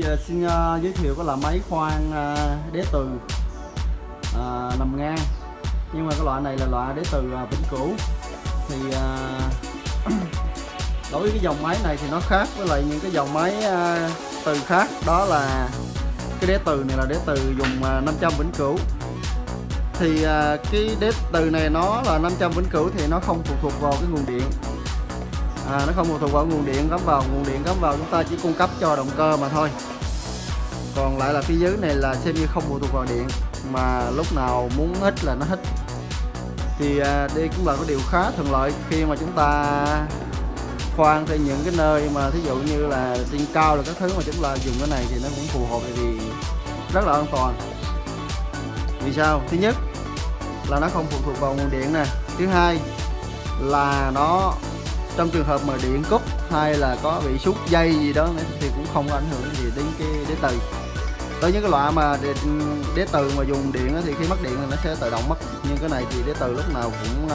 Giờ xin giới thiệu có là máy khoan đế từ nằm ngang, nhưng mà cái loại này là loại đế từ vĩnh cửu. Thì đối với cái dòng máy này thì nó khác với lại những cái dòng máy từ khác, đó là cái đế từ này là đế từ dùng 500 vĩnh cửu. Thì cái đế từ này nó là 500 vĩnh cửu thì nó không phụ thuộc vào cái nguồn điện, nó không phụ thuộc vào nguồn điện cắm vào chúng ta chỉ cung cấp cho động cơ mà thôi. Còn lại là phía dưới này là xem như không phụ thuộc vào điện, mà lúc nào muốn hít là nó hít. Thì đây cũng là cái điều khá thuận lợi khi mà chúng ta khoan theo những cái nơi mà thí dụ như là trên cao là các thứ, mà chúng ta dùng cái này thì nó cũng phù hợp, vì rất là an toàn. Vì sao? Thứ nhất là nó không phụ thuộc vào nguồn điện nè. Thứ hai là nó trong trường hợp mà điện cúp hay là có bị xúc dây gì đó thì cũng không có ảnh hưởng gì đến cái đế từ. Đối với cái loại mà đế từ mà dùng điện thì khi mất điện thì nó sẽ tự động mất, nhưng cái này thì đế từ lúc nào cũng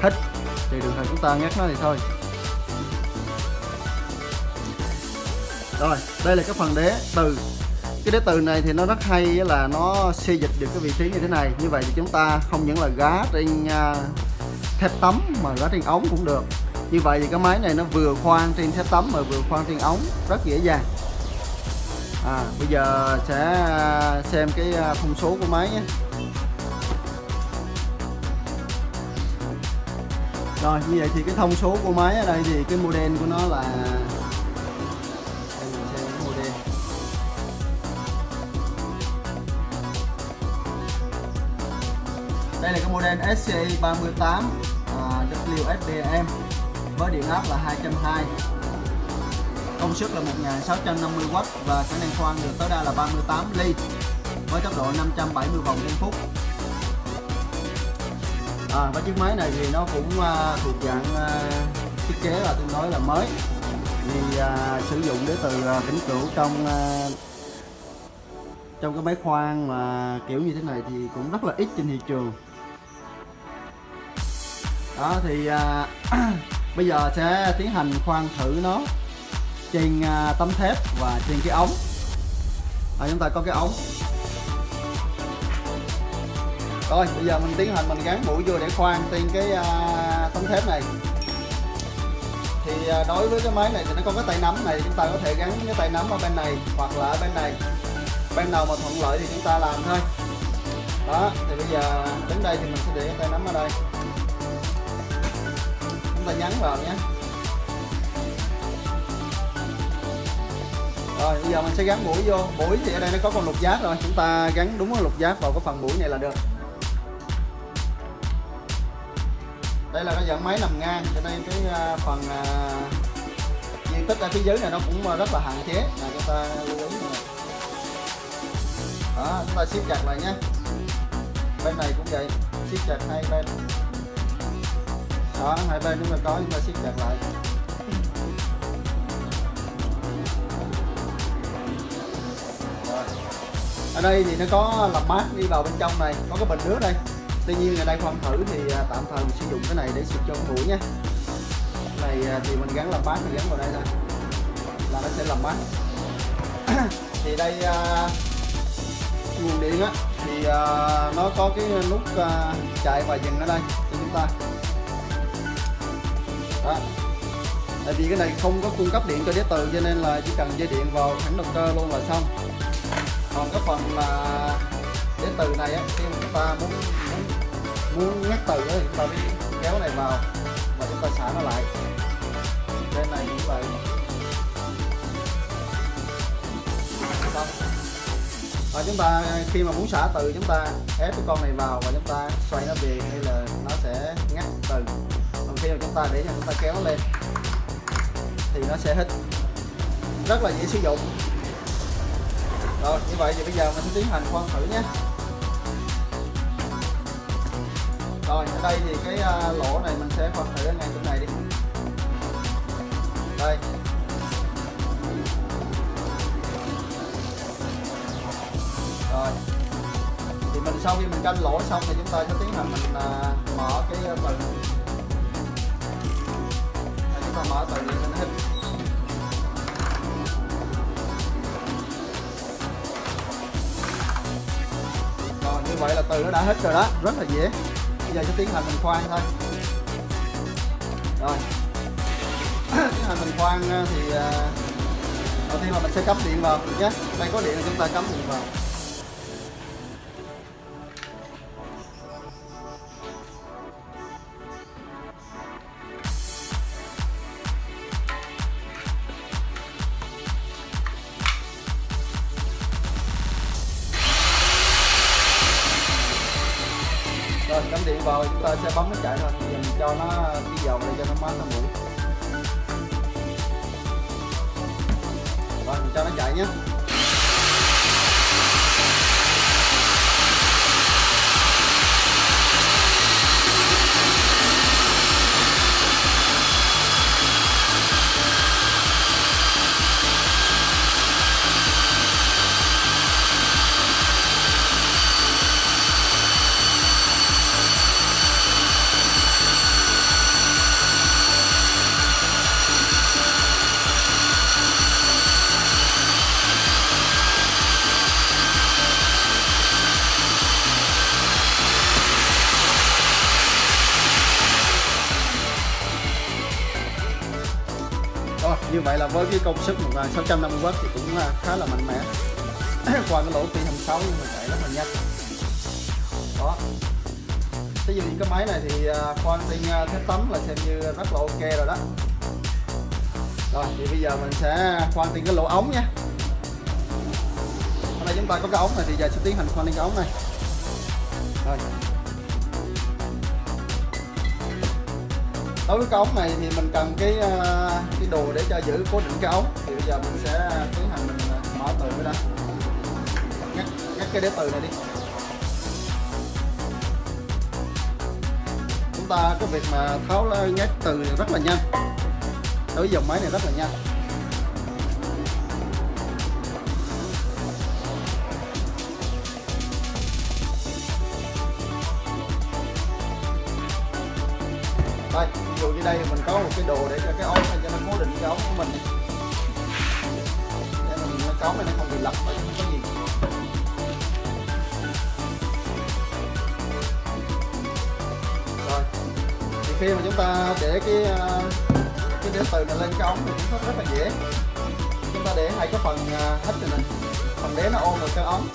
hết, thì đường hợp chúng ta ngắt nó thì thôi. Rồi, đây là cái phần đế từ. Cái đế từ này thì nó rất hay là nó xê dịch được cái vị trí như thế này. Như vậy thì chúng ta không những là gá trên thép tấm mà gá trên ống cũng được. Như vậy thì cái máy này nó vừa khoan trên thép tấm mà vừa khoan trên ống, rất dễ dàng. Bây giờ sẽ xem cái thông số của máy nhé. Rồi, như vậy thì cái thông số của máy ở đây thì cái model của nó là, đây mình xem cái model. Đây là cái model SCI 38 WSDM với điện áp là 220, công suất là 1650W và khả năng khoan được tối đa là 38 ly với tốc độ 570 vòng trên phút. Và chiếc máy này thì nó cũng thuộc dạng thiết kế là tương đối là mới, vì sử dụng đế từ vĩnh cửu trong cái máy khoan mà kiểu như thế này thì cũng rất là ít trên thị trường. Đó thì bây giờ sẽ tiến hành khoan thử nó trên tấm thép và trên cái ống. Chúng ta có cái ống. Rồi bây giờ mình tiến hành mình gắn mũi vô để khoan trên cái tấm thép này. Thì đối với cái máy này thì nó có cái tay nắm này, chúng ta có thể gắn cái tay nắm ở bên này hoặc là ở bên này, bên nào mà thuận lợi thì chúng ta làm thôi. Đó thì bây giờ đến đây thì mình sẽ để cái tay nắm ở đây, chúng ta nhấn vào nhé. Rồi bây giờ mình sẽ gắn mũi vô. Mũi thì ở đây nó có con lục giác rồi, chúng ta gắn đúng cái lục giác vào cái phần mũi này là được. Đây là cái dạng máy nằm ngang, cho nên cái phần diện tích ở phía dưới này nó cũng rất là hạn chế. Chúng ta lưu ý này. Đó, chúng ta siết chặt lại nhé. Bên này cũng vậy, siết chặt hai bên. Đó, hai bên chúng ta siết chặt lại. Ở đây thì nó có làm mát đi vào bên trong này, có cái bình nước đây. Tuy nhiên ở đây khoan thử thì tạm thời mình sử dụng cái này để xịt cho mũi nhé. Cái này thì mình gắn làm mát, mình gắn vào đây thôi là nó sẽ làm mát. Thì đây nguồn điện á thì nó có cái nút chạy và dừng ở đây cho chúng ta. Đó. Tại vì cái này không có cung cấp điện cho đế từ, cho nên là chỉ cần dây điện vào thẳng động cơ luôn là xong. Còn cái phần là đế từ này á, khi mà chúng ta muốn ngắt từ thì chúng ta mới kéo này vào và chúng ta xả nó lại. Bên này cũng vậy. Xong. Và chúng ta khi mà muốn xả từ, chúng ta ép cái con này vào và chúng ta xoay nó về, hay là nó sẽ ngắt từ. Còn khi mà chúng ta để cho chúng ta kéo nó lên thì nó sẽ hít, rất là dễ sử dụng. Rồi như vậy thì bây giờ mình sẽ tiến hành khoan thử nhé. Rồi ở đây thì cái lỗ này mình sẽ khoan thử ở ngay chỗ này đi. Đây. Rồi. Thì mình sau khi mình canh lỗ xong thì chúng ta sẽ tiến hành mình mở cái từ. Chúng ta mở từ để nó hít. vậy là từ nó đã hết rồi đó, rất là dễ. Bây giờ sẽ tiến hành mình khoan thôi. Rồi tiến hành mình khoan thì đầu tiên là mình sẽ cắm điện vào nhé. Đây có điện thì chúng ta cắm điện vào. Rồi cắm điện vào chúng ta sẽ bấm nó chạy thôi, mình cho nó cái dầu đây cho nó mát nó nguội. Rồi mình cho nó chạy nhé. Rồi, như vậy là với cái công suất 1650W thì cũng khá là mạnh mẽ. Qua cái lỗ pin 26 nhưng mà chạy rất là nhanh. Đó. Sử dụng cái máy này thì khoan pin thép tấm là xem như rất là ok rồi đó. Rồi thì bây giờ mình sẽ khoan pin cái lỗ ống nha. Ở đây chúng ta có cái ống này thì giờ sẽ tiến hành khoan lên cái ống này. Rồi. Đối với cái ống này thì mình cần cái đồ để cho giữ cố định cái ống, thì bây giờ mình sẽ tiến hành mình mở từ cái đó, ngắt cái đế từ này đi. Chúng ta cái việc mà tháo ngắt từ rất là nhanh, đối với dòng máy này rất là nhanh. Đây, ví dụ như đây mình có một cái đồ để cho cái ống này cho nó cố định cái ống của mình, để mình cái ống này nó không bị lật và không có gì. Rồi thì khi mà chúng ta để cái đế từ này lên cái ống thì cũng rất là dễ. Chúng ta để hai cái phần hết này nè, phần đế nó ôm vào cái ống.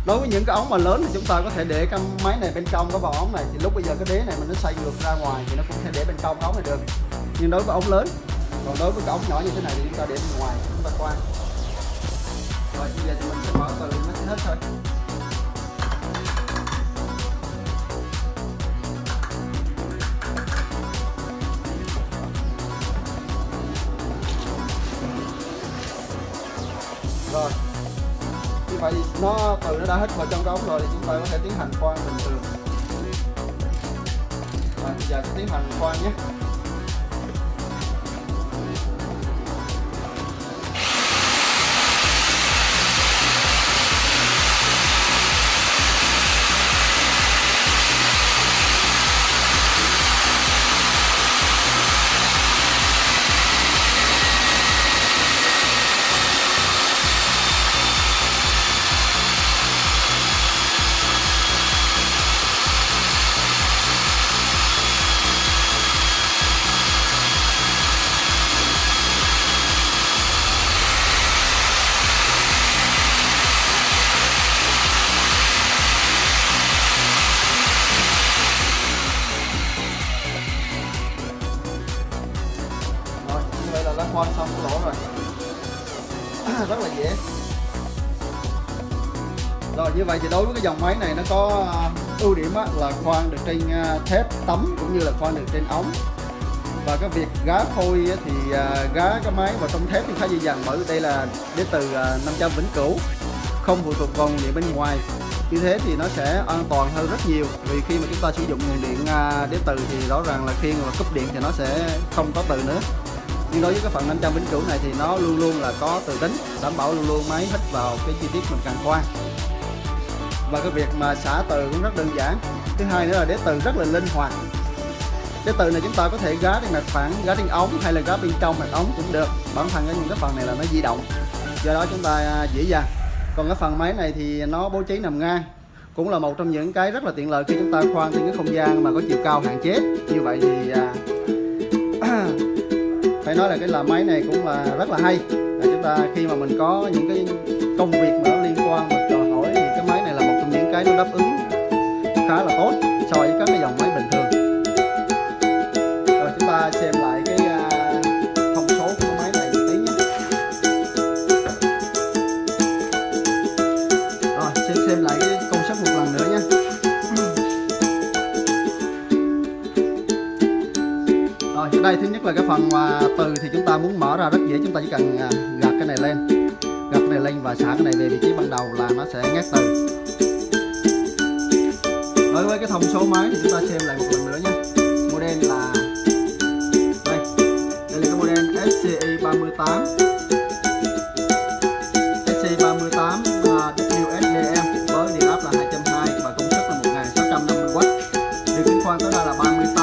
Đối với những cái ống mà lớn thì chúng ta có thể để cái máy này bên trong cái vỏ ống này, thì lúc bây giờ cái đế này mình nó xoay ngược ra ngoài thì nó cũng thể để bên trong ống này được. Nhưng đối với ống lớn, còn đối với cái ống nhỏ như thế này thì chúng ta để bên ngoài, chúng ta khoan. Rồi bây giờ thì mình sẽ mở từ nó sẽ hết thôi. Rồi như vậy thì nó từ nó đã hết vào trong cái ống rồi thì chúng ta có thể tiến hành khoan bình thường. Rồi bây giờ sẽ tiến hành khoan nhé. Đã khoan xong cái lỗ rồi. Rất là dễ. Rồi như vậy thì đối với cái dòng máy này nó có ưu điểm là khoan được trên thép tấm cũng như là khoan được trên ống. Và cái việc gá phôi thì gá cái máy vào trong thép thì khá dễ dàng, bởi vì đây là đế từ 500 vĩnh cửu, không phụ thuộc vào nguồn điện bên ngoài. Như thế thì nó sẽ an toàn hơn rất nhiều, vì khi mà chúng ta sử dụng nguồn điện đế từ thì rõ ràng là khi mà cúp điện thì nó sẽ không có từ nữa. Nhưng đối với cái phần 500 vĩnh cửu này thì nó luôn luôn là có từ tính, đảm bảo luôn luôn máy hít vào cái chi tiết mình cần khoan. Và cái việc mà xả từ cũng rất đơn giản. Thứ hai nữa là đế từ rất là linh hoạt. Đế từ này chúng ta có thể gá trên mặt phẳng, gá trên ống hay là gá bên trong mặt ống cũng được. Bản thân những cái phần này là nó di động, do đó chúng ta dễ dàng. Còn cái phần máy này thì nó bố trí nằm ngang, cũng là một trong những cái rất là tiện lợi khi chúng ta khoan trên cái không gian mà có chiều cao hạn chế. Như vậy thì phải nói là cái làm máy này cũng là rất là hay. Chúng ta khi mà mình có những cái công việc mà nó liên quan mà đòi hỏi thì cái máy này là một trong những cái nó đáp ứng khá là tốt so với các cái dòng máy bình thường. Rồi chúng ta xem lại cái thông số của cái máy này một tí nhé. Rồi xem lại cái công suất một lần nữa nhé. Rồi ở đây thứ nhất là cái phần từ thì chúng ta muốn mở ra rất dễ, chúng ta chỉ cần gạt cái này lên và xả cái này về vị trí ban đầu là nó sẽ ngắt từ. Đối với cái thông số máy thì chúng ta xem lại một lần nữa nhé. Model là đây là cái model SCI 38 WSDM với điện áp là 220 và công suất là 1650W. Điều khiển khoan tối đa là 38